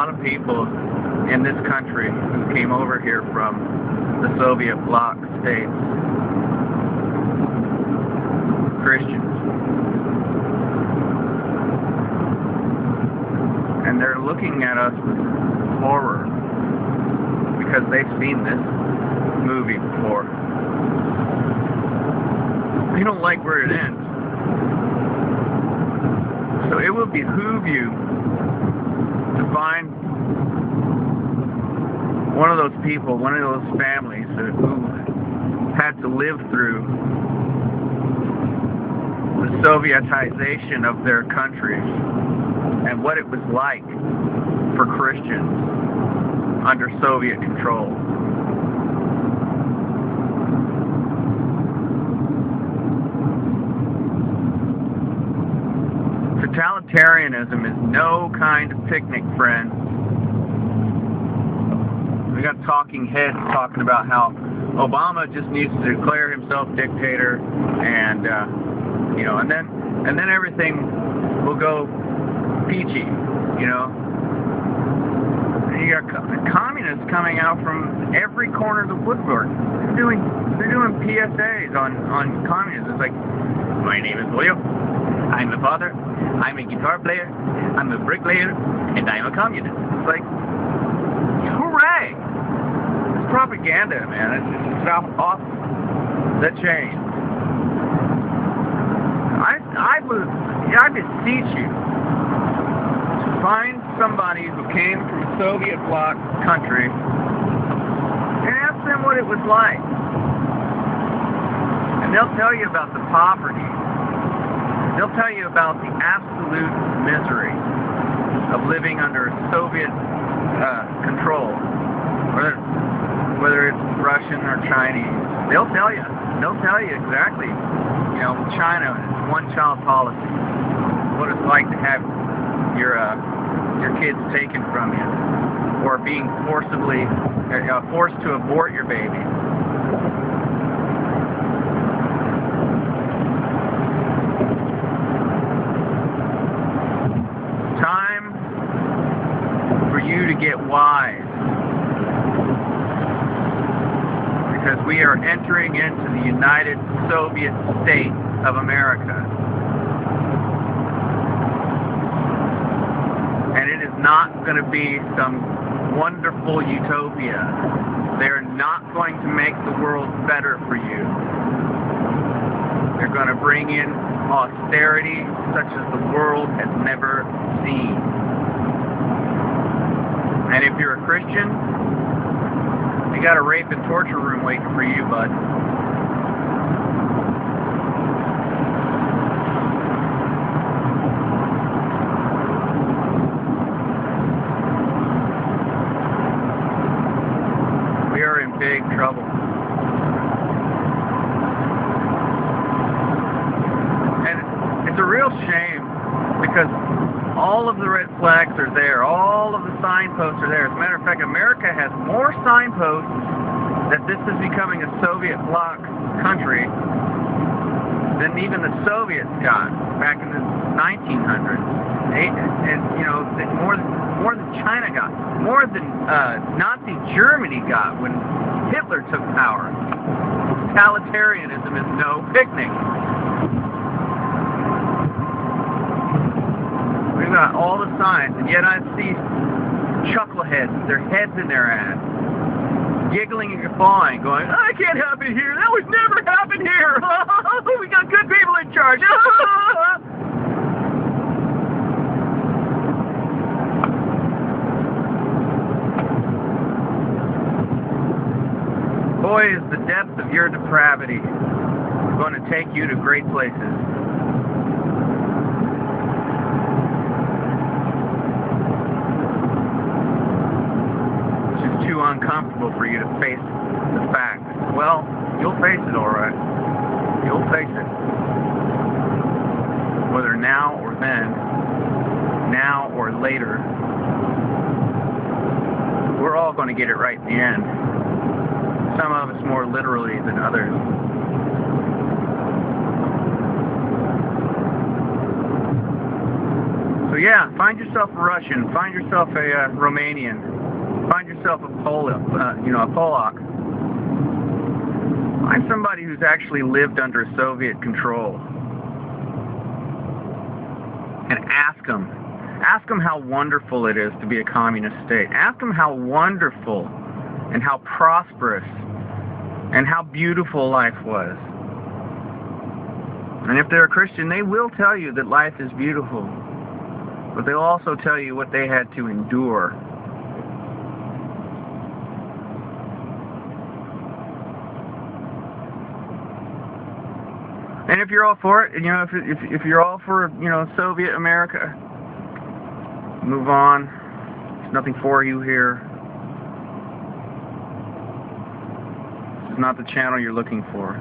lot of people in this country who came over here from the Soviet bloc states, Christians. And they're looking at us with horror because they've seen this movie before. They don't like where it ends. So it will behoove you to find one of those people, one of those families who had to live through the Sovietization of their countries and what it was like for Christians under Soviet control. Totalitarianism is no kind of picnic, friend. We got talking heads talking about how Obama just needs to declare himself dictator, and and then everything will go peachy, you know. You got communists coming out from every corner of the woodwork. They're doing PSAs on communism. It's like, my name is William. I'm a father. I'm a guitar player. I'm a bricklayer, and I'm a communist. It's like, hooray! It's propaganda, man. It's off the chain. I beseech you to find somebody who came from a Soviet bloc country and ask them what it was like. And they'll tell you about the poverty. They'll tell you about the absolute misery of living under Soviet control, whether it's Russian or Chinese. They'll tell you. They'll tell you exactly. You know, China, it's one-child policy. What it's like to have your kids taken from you, or being forced to abort your baby. Time for you to get wise, because we are entering into the United Soviet State of America. And it is not going to be some wonderful utopia. They're not going to make the world better for you. They're going to bring in austerity such as the world has never seen. And if you're a Christian, you got a rape and torture room waiting for you, bud. We are in big trouble. And it's a real shame because all of the red flags are there. All of the signposts are there. As a matter of fact, America has more signposts that this is becoming a Soviet bloc country than even the Soviets got back in the 1900s. And you know, more than China got, more than Nazi Germany got when Hitler took power. Totalitarianism is no picnic. We've got all the signs, and yet I see chuckleheads with their heads in their ass, giggling and guffawing, going, "I can't happen here. That would never happen here. We got good people in charge." Boy, is the depth of your depravity going to take you to great places. Uncomfortable for you to face the fact. Well, you'll face it, all right. You'll face it. Whether now or then, now or later, we're all going to get it right in the end. Some of us more literally than others. So Yeah, find yourself a Russian, find yourself a Romanian, find yourself a Polak. Find somebody who's actually lived under Soviet control. And ask them. Ask them how wonderful it is to be a communist state. Ask them how wonderful and how prosperous and how beautiful life was. And if they're a Christian, they will tell you that life is beautiful. But they'll also tell you what they had to endure. And if you're all for it, if you're all for, Soviet America, move on. There's nothing for you here. This is not the channel you're looking for.